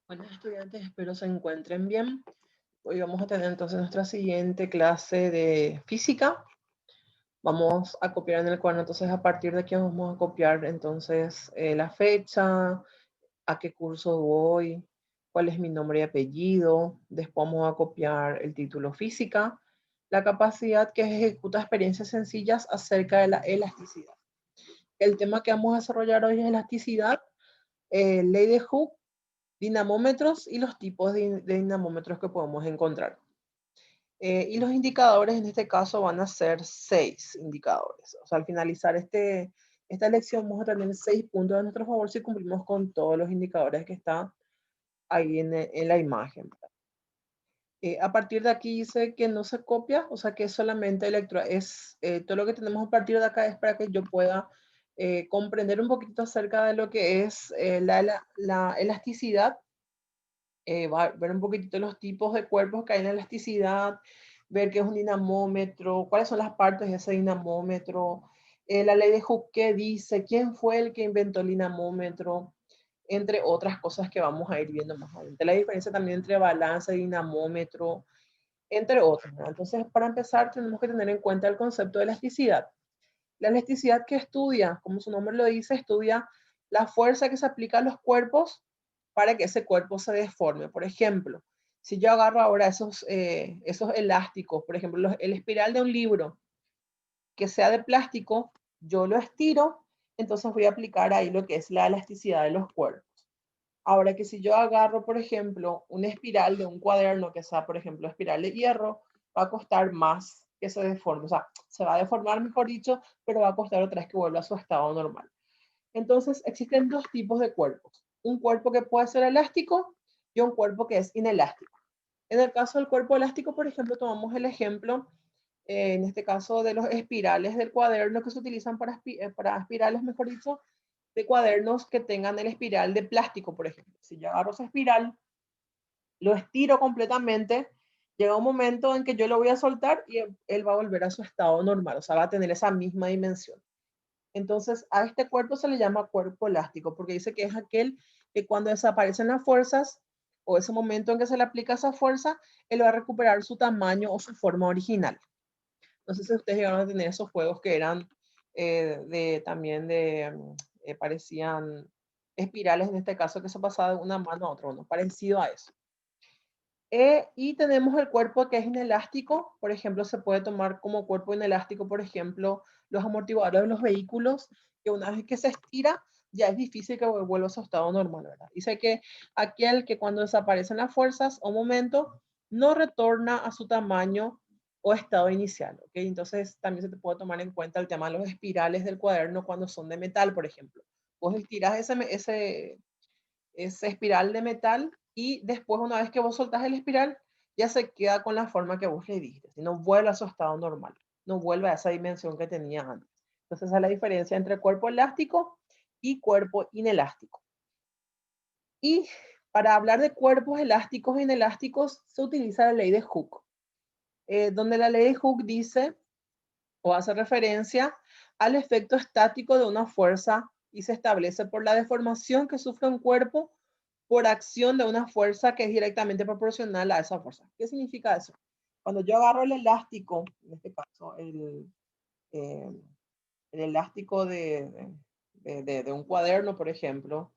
Buenos estudiantes, espero se encuentren bien. Hoy vamos a tener entonces nuestra siguiente clase de física. Vamos a copiar en el cuaderno, entonces a partir de aquí vamos a copiar entonces la fecha, a qué curso voy, cuál es mi nombre y apellido. Después vamos a copiar el título física, la capacidad que ejecuta experiencias sencillas acerca de la elasticidad. El tema que vamos a desarrollar hoy es elasticidad, ley de Hooke, dinamómetros y los tipos de dinamómetros que podemos encontrar. Y los indicadores en este caso van a ser 6 indicadores. O sea, al finalizar esta lección vamos a tener 6 puntos a nuestro favor si cumplimos con todos los indicadores que están ahí en la imagen. A partir de aquí dice que no se copia, o sea que es solamente todo lo que tenemos a partir de acá es para que yo pueda comprender un poquito acerca de lo que es la elasticidad, ver un poquitito los tipos de cuerpos que hay en la elasticidad, ver qué es un dinamómetro, cuáles son las partes de ese dinamómetro, la ley de Hooke qué dice, quién fue el que inventó el dinamómetro, entre otras cosas que vamos a ir viendo más adelante. La diferencia también entre balanza y dinamómetro, entre otros, ¿no? Entonces, para empezar, tenemos que tener en cuenta el concepto de elasticidad. La elasticidad que estudia, como su nombre lo dice, estudia la fuerza que se aplica a los cuerpos para que ese cuerpo se deforme. Por ejemplo, si yo agarro ahora esos elásticos, por ejemplo, el espiral de un libro que sea de plástico, yo lo estiro, entonces voy a aplicar ahí lo que es la elasticidad de los cuerpos. Ahora que si yo agarro, por ejemplo, una espiral de un cuaderno que sea, por ejemplo, espiral de hierro, va a costar más que se deforme. O sea, se va a deformar, mejor dicho, pero va a costar otra vez que vuelva a su estado normal. Entonces, existen dos tipos de cuerpos. Un cuerpo que puede ser elástico y un cuerpo que es inelástico. En el caso del cuerpo elástico, por ejemplo, tomamos el ejemplo, en este caso, de los espirales del cuaderno que se utilizan para espirales, mejor dicho, de cuadernos que tengan el espiral de plástico, por ejemplo. Si yo agarro esa espiral, lo estiro completamente, llega un momento en que yo lo voy a soltar y él va a volver a su estado normal, o sea, va a tener esa misma dimensión. Entonces, a este cuerpo se le llama cuerpo elástico, porque dice que es aquel que cuando desaparecen las fuerzas o ese momento en que se le aplica esa fuerza, él va a recuperar su tamaño o su forma original. No sé si ustedes llegaron a tener esos juegos que eran parecían espirales en este caso que se pasaba de una mano a otra, bueno, parecido a eso. Y tenemos el cuerpo que es inelástico, por ejemplo, se puede tomar como cuerpo inelástico, por ejemplo, los amortiguadores de los vehículos, que una vez que se estira, ya es difícil que vuelva a su estado normal, ¿verdad? Dice que aquel que cuando desaparecen las fuerzas o momento, no retorna a su tamaño o estado inicial, ¿ok? Entonces también se te puede tomar en cuenta el tema de los espirales del cuaderno cuando son de metal, por ejemplo. Vos estiras ese espiral de metal y después una vez que vos soltás el espiral, ya se queda con la forma que vos le diste, y no vuelve a su estado normal, no vuelve a esa dimensión que tenía antes. Entonces esa es la diferencia entre cuerpo elástico y cuerpo inelástico. Y para hablar de cuerpos elásticos e inelásticos se utiliza la ley de Hooke, donde la ley de Hooke dice o hace referencia al efecto estático de una fuerza y se establece por la deformación que sufre un cuerpo por acción de una fuerza que es directamente proporcional a esa fuerza. ¿Qué significa eso? Cuando yo agarro el elástico, en este caso eh, el elástico de un cuaderno, por ejemplo,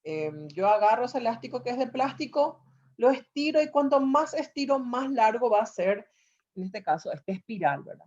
yo agarro ese elástico que es de plástico, lo estiro y cuanto más estiro, más largo va a ser, en este caso, este espiral, ¿verdad?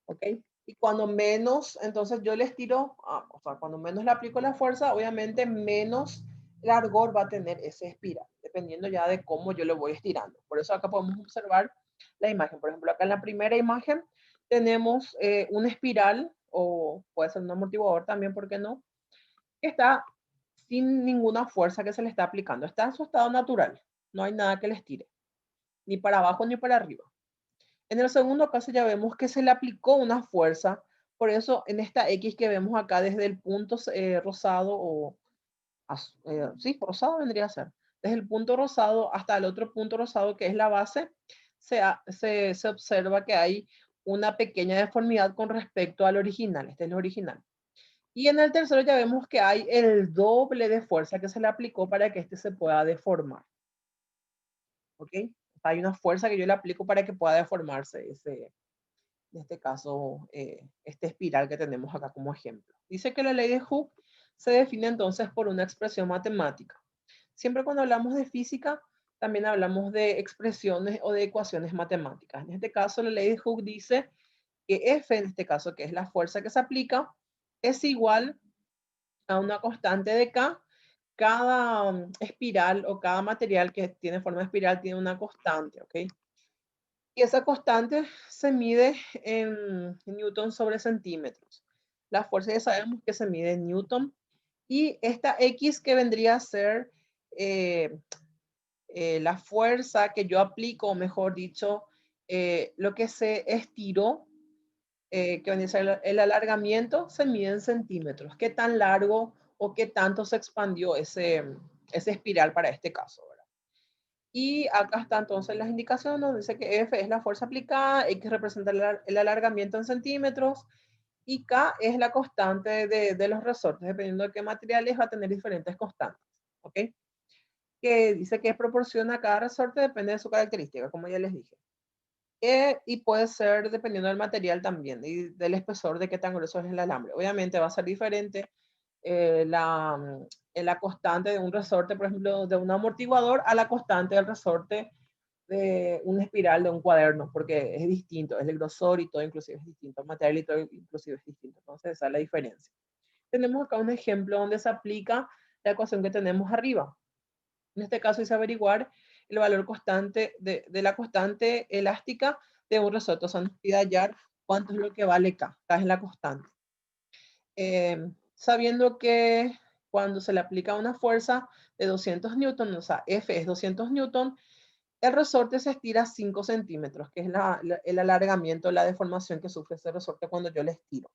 ¿Ok? Y cuando menos, entonces yo le estiro, o sea, cuando menos le aplico la fuerza, obviamente menos largor va a tener ese espiral, dependiendo ya de cómo yo lo voy estirando. Por eso acá podemos observar la imagen. Por ejemplo, acá en la primera imagen tenemos un espiral, o puede ser un amortiguador también, ¿por qué no? Que está sin ninguna fuerza que se le está aplicando. Está en su estado natural. No hay nada que le estire, ni para abajo ni para arriba. En el segundo caso ya vemos que se le aplicó una fuerza, por eso en esta X que vemos acá desde el punto rosado sí, rosado vendría a ser, desde el punto rosado hasta el otro punto rosado que es la base, se observa que hay una pequeña deformidad con respecto al original, este es el original. Y en el tercero ya vemos que hay el doble de fuerza que se le aplicó para que este se pueda deformar. ¿Ok? Hay una fuerza que yo le aplico para que pueda deformarse en este caso, este espiral que tenemos acá como ejemplo. Dice que la ley de Hooke se define entonces por una expresión matemática. Siempre cuando hablamos de física, también hablamos de expresiones o de ecuaciones matemáticas. En este caso, la ley de Hooke dice que F, en este caso, que es la fuerza que se aplica, es igual a una constante de K. Cada espiral o cada material que tiene forma de espiral tiene una constante, ¿ok? Y esa constante se mide en newton sobre centímetros. La fuerza ya sabemos que se mide en newton. Y esta X que vendría a ser eh, la fuerza que yo aplico, o mejor dicho, lo que se estiró, que vendría a ser el alargamiento, se mide en centímetros. ¿Qué tan largo o qué tanto se expandió ese espiral para este caso? Y acá está entonces las indicaciones, donde dice que F es la fuerza aplicada, X representa el alargamiento en centímetros y K es la constante de los resortes. Dependiendo de qué materiales va a tener diferentes constantes. ¿Ok? Que dice que es proporciona a cada resorte, depende de su característica, como ya les dije. Y puede ser dependiendo del material también y del espesor de qué tan grueso es el alambre. Obviamente va a ser diferente la constante de un resorte, por ejemplo, de un amortiguador a la constante del resorte de una espiral de un cuaderno, porque es distinto, es el grosor y todo inclusive es distinto, el material y todo inclusive es distinto. Entonces esa es la diferencia. Tenemos acá un ejemplo donde se aplica la ecuación que tenemos arriba. En este caso es averiguar el valor constante de la constante elástica de un resorte. O sea, nos pide hallar cuánto es lo que vale K. K es la constante. Sabiendo que cuando se le aplica una fuerza de 200 newton, o sea, F es 200 newton, el resorte se estira 5 centímetros, que es el alargamiento, la deformación que sufre ese resorte cuando yo le estiro.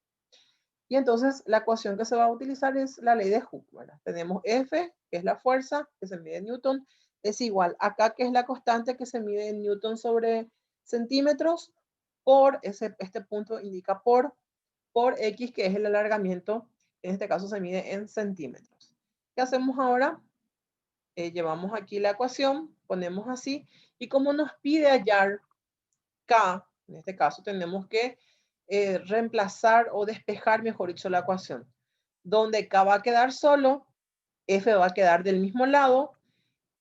Y entonces la ecuación que se va a utilizar es la ley de Hooke. ¿Verdad? Tenemos F, que es la fuerza, que se mide en newton, es igual a K, que es la constante que se mide en newton sobre centímetros, por, este punto indica por X, que es el alargamiento, en este caso se mide en centímetros. ¿Qué hacemos ahora? Llevamos aquí la ecuación, ponemos así, y como nos pide hallar K, en este caso tenemos que reemplazar o despejar, mejor dicho, la ecuación. Donde K va a quedar solo, F va a quedar del mismo lado,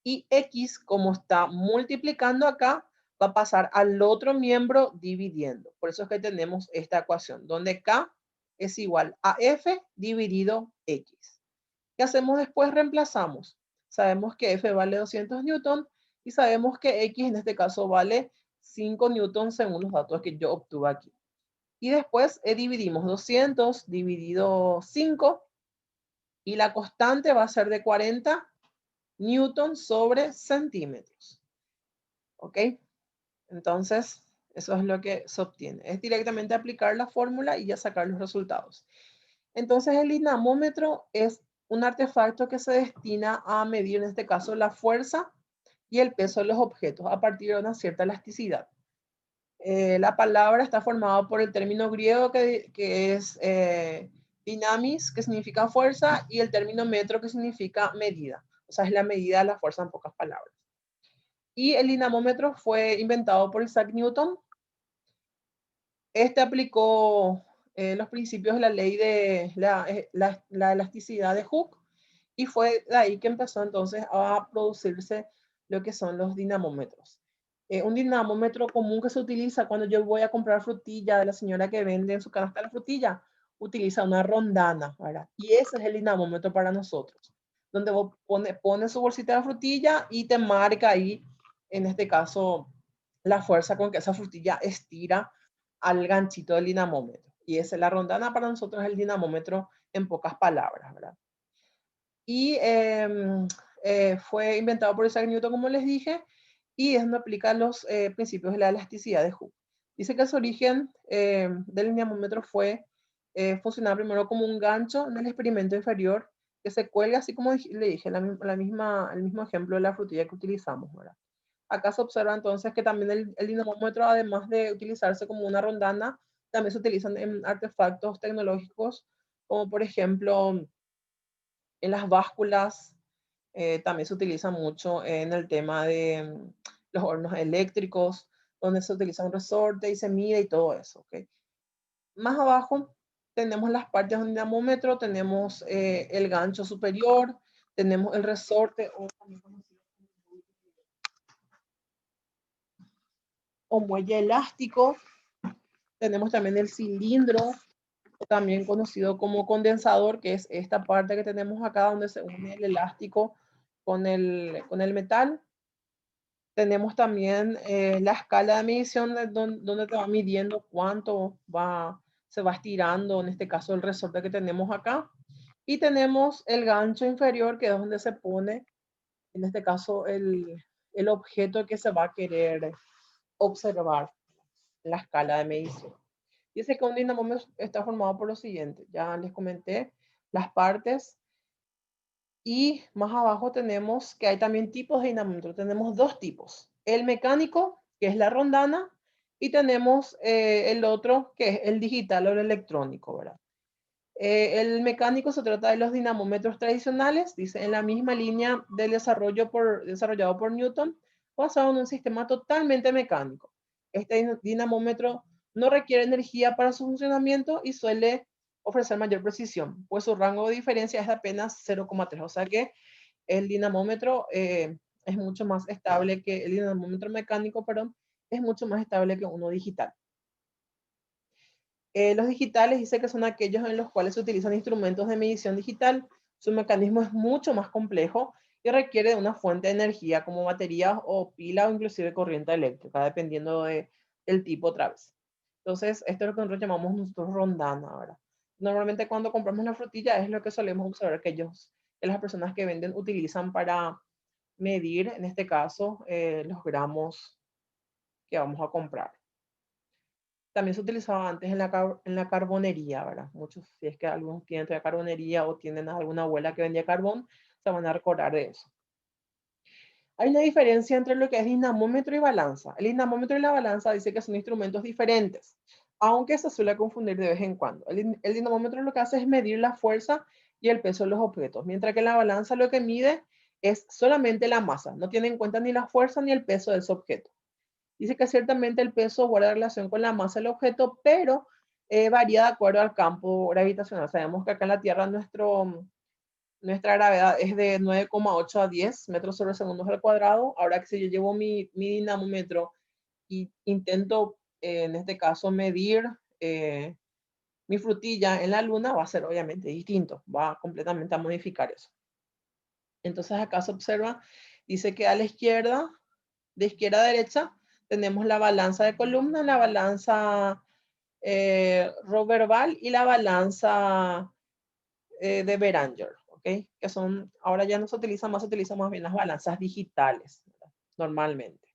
y X, como está multiplicando acá, va a pasar al otro miembro dividiendo. Por eso es que tenemos esta ecuación, donde K es igual a F dividido X. ¿Qué hacemos después? Reemplazamos. Sabemos que F vale 200 newton y sabemos que X en este caso vale 5 newton según los datos que yo obtuve aquí. Y después dividimos 200 dividido 5 y la constante va a ser de 40 newton sobre centímetros. ¿Ok? Entonces, eso es lo que se obtiene. Es directamente aplicar la fórmula y ya sacar los resultados. Entonces, el dinamómetro es un artefacto que se destina a medir, en este caso, la fuerza y el peso de los objetos a partir de una cierta elasticidad. La palabra está formada por el término griego que es dynamis, que significa fuerza, y el término metro, que significa medida. O sea, es la medida de la fuerza en pocas palabras. Y el dinamómetro fue inventado por Isaac Newton. Este aplicó los principios de la ley de la elasticidad de Hooke y fue de ahí que empezó entonces a producirse lo que son los dinamómetros. Un dinamómetro común que se utiliza cuando yo voy a comprar frutilla de la señora que vende en su canasta la frutilla, utiliza una rondana, ¿verdad? Y ese es el dinamómetro para nosotros, donde vos pones su bolsita de frutilla y te marca ahí, en este caso, la fuerza con que esa frutilla estira al ganchito del dinamómetro. Y esa es la rondana para nosotros, el dinamómetro en pocas palabras, ¿verdad? Y fue inventado por Isaac Newton, como les dije, y es donde aplica los principios de la elasticidad de Hooke. Dice que su origen del dinamómetro fue funcionar primero como un gancho en el experimento inferior que se cuelga, así como le dije, el mismo ejemplo de la frutilla que utilizamos, ¿verdad? Acá se observa entonces que también el dinamómetro, además de utilizarse como una rondana, también se utilizan en artefactos tecnológicos como por ejemplo en las básculas. También se utiliza mucho en el tema de los hornos eléctricos, donde se utiliza un resorte y se mide y todo eso. ¿Okay? Más abajo tenemos las partes de un dinamómetro, tenemos el gancho superior, tenemos el resorte o muelle elástico, tenemos también el cilindro, también conocido como condensador, que es esta parte que tenemos acá donde se une el elástico con el metal. Tenemos también la escala de medición donde te va midiendo cuánto se va estirando, en este caso el resorte que tenemos acá. Y tenemos el gancho inferior, que es donde se pone, en este caso, el objeto que se va a querer observar en la escala de medición. Dice que un dinamómetro está formado por lo siguiente. Ya les comenté las partes. Y más abajo tenemos que hay también tipos de dinamómetro. Tenemos dos tipos. El mecánico, que es la rondana, y tenemos el otro, que es el digital o el electrónico, ¿verdad? El mecánico se trata de los dinamómetros tradicionales, dice, en la misma línea del desarrollado por Newton, basado en un sistema totalmente mecánico. Este dinamómetro no requiere energía para su funcionamiento y suele ofrecer mayor precisión, pues su rango de diferencia es de apenas 0,3. O sea que el dinamómetro es mucho más estable que el dinamómetro mecánico, perdón, es mucho más estable que uno digital. Los digitales dice que son aquellos en los cuales se utilizan instrumentos de medición digital. Su mecanismo es mucho más complejo y requiere de una fuente de energía como batería o pila o inclusive corriente eléctrica, dependiendo del tipo otra vez. Entonces, esto es lo que nosotros llamamos nosotros rondana, ¿verdad? Normalmente cuando compramos la frutilla es lo que solemos observar que las personas que venden utilizan para medir, en este caso, los gramos que vamos a comprar. También se utilizaba antes en la carbonería, ¿verdad? Muchos, si es que algunos tienen de carbonería o tienen alguna abuela que vendía carbón, se van a recordar de eso. Hay una diferencia entre lo que es dinamómetro y balanza. El dinamómetro y la balanza dice que son instrumentos diferentes, aunque se suele confundir de vez en cuando. El dinamómetro lo que hace es medir la fuerza y el peso de los objetos, mientras que la balanza lo que mide es solamente la masa, no tiene en cuenta ni la fuerza ni el peso de ese objeto. Dice que ciertamente el peso guarda relación con la masa del objeto, pero varía de acuerdo al campo gravitacional. Sabemos que acá en la Tierra nuestra gravedad es de 9,8 a 10 metros sobre segundos al cuadrado. Ahora que si yo llevo mi dinamómetro y intento, en este caso, medir mi frutilla en la Luna, va a ser obviamente distinto. Va completamente a modificar eso. Entonces acá se observa, dice que a la izquierda, de izquierda a derecha, tenemos la balanza de columna, la balanza Roberval y la balanza de Beranger, ¿ok? Que son, ahora ya no se utiliza más, se utilizan más bien las balanzas digitales, ¿verdad? Normalmente.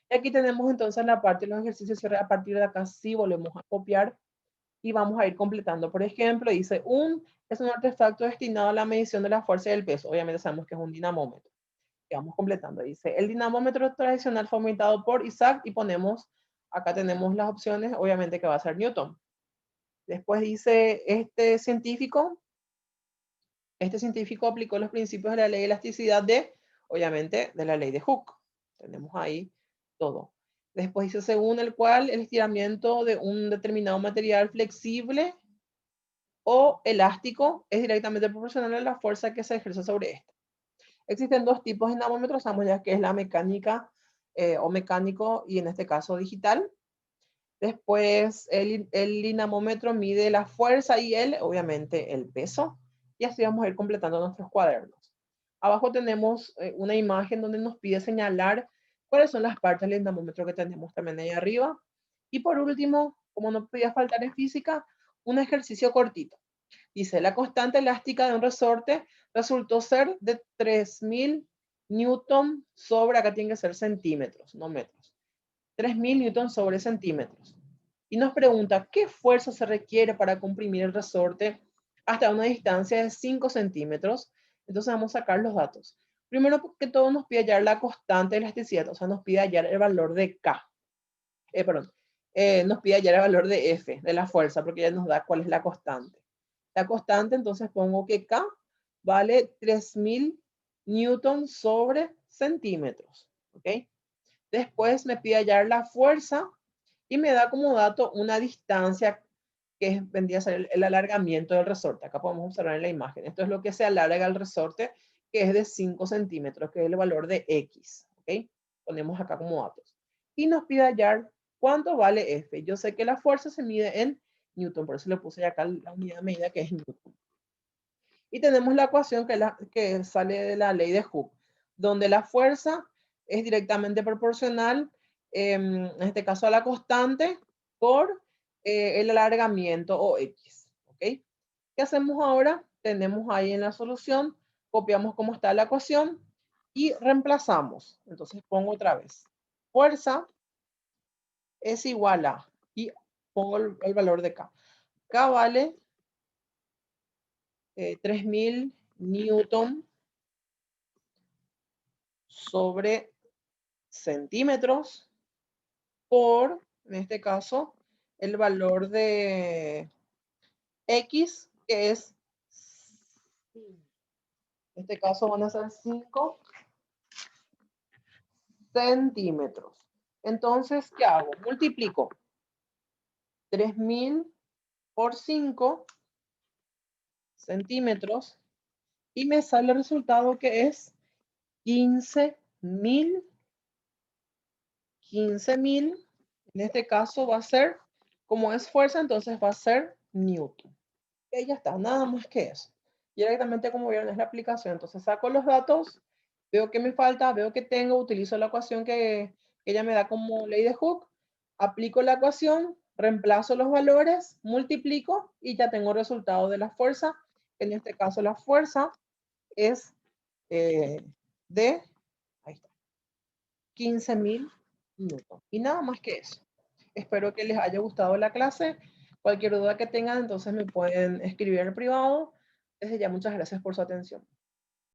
Y aquí tenemos entonces la parte de los ejercicios, a partir de acá sí volvemos a copiar y vamos a ir completando. Por ejemplo, dice, es un artefacto destinado a la medición de la fuerza y el peso. Obviamente sabemos que es un dinamómetro. Y vamos completando. Dice, el dinamómetro tradicional fue inventado por Isaac y ponemos, acá tenemos las opciones, obviamente que va a ser Newton. Después dice, este científico aplicó los principios de la ley de elasticidad obviamente, de la ley de Hooke. Tenemos ahí todo. Después dice, según el cual el estiramiento de un determinado material flexible o elástico es directamente proporcional a la fuerza que se ejerce sobre este. Existen dos tipos de dinamómetros, sabemos ya que es la mecánica o mecánico y en este caso digital. Después el dinamómetro mide la fuerza y obviamente el peso. Y así vamos a ir completando nuestros cuadernos. Abajo tenemos una imagen donde nos pide señalar cuáles son las partes del dinamómetro que tenemos también ahí arriba. Y por último, como no podía faltar en física, un ejercicio cortito. Dice, la constante elástica de un resorte resultó ser de 3000 newton sobre, acá tiene que ser centímetros, no metros. 3000 newton sobre centímetros. Y nos pregunta, ¿qué fuerza se requiere para comprimir el resorte hasta una distancia de 5 centímetros? Entonces vamos a sacar los datos. Primero que todo nos pide hallar la constante de elasticidad, o sea, nos pide hallar el valor de K. Nos pide hallar el valor de F, de la fuerza, porque ya nos da cuál es la constante. la constante, entonces pongo que K vale 3000 newtons sobre centímetros. ¿Ok? Después me pide hallar la fuerza y me da como dato una distancia que vendría a ser el alargamiento del resorte. Acá podemos observar en la imagen. Esto es lo que se alarga el resorte, que es de 5 centímetros, que es el valor de X. ¿Ok? Ponemos acá como datos. Y nos pide hallar cuánto vale F. Yo sé que la fuerza se mide en Newton, por eso le puse acá la unidad de medida que es Newton. Y tenemos la ecuación que sale de la ley de Hooke, donde la fuerza es directamente proporcional, en este caso a la constante, por el alargamiento o X. ¿Ok? ¿Qué hacemos ahora? Tenemos ahí en la solución, copiamos cómo está la ecuación y reemplazamos. Entonces pongo otra vez. Fuerza es igual a, y pongo el valor de K. K vale 3000 newton sobre centímetros por, en este caso, el valor de X, que es, en este caso van a ser 5 centímetros. Entonces, ¿qué hago? Multiplico 3000 por 5 centímetros y me sale el resultado que es 15.000. 15.000, en este caso va a ser, como es fuerza, entonces va a ser Newton. Y ya está, nada más que eso. Y directamente como vieron es la aplicación. Entonces saco los datos, veo que me falta, veo que tengo, utilizo la ecuación que ella me da como ley de Hooke, aplico la ecuación, reemplazo los valores, multiplico y ya tengo el resultado de la fuerza. En este caso la fuerza es de, ahí está, 15.000 Newton. Y nada más que eso. Espero que les haya gustado la clase. Cualquier duda que tengan, entonces me pueden escribir en privado. Desde ya, muchas gracias por su atención.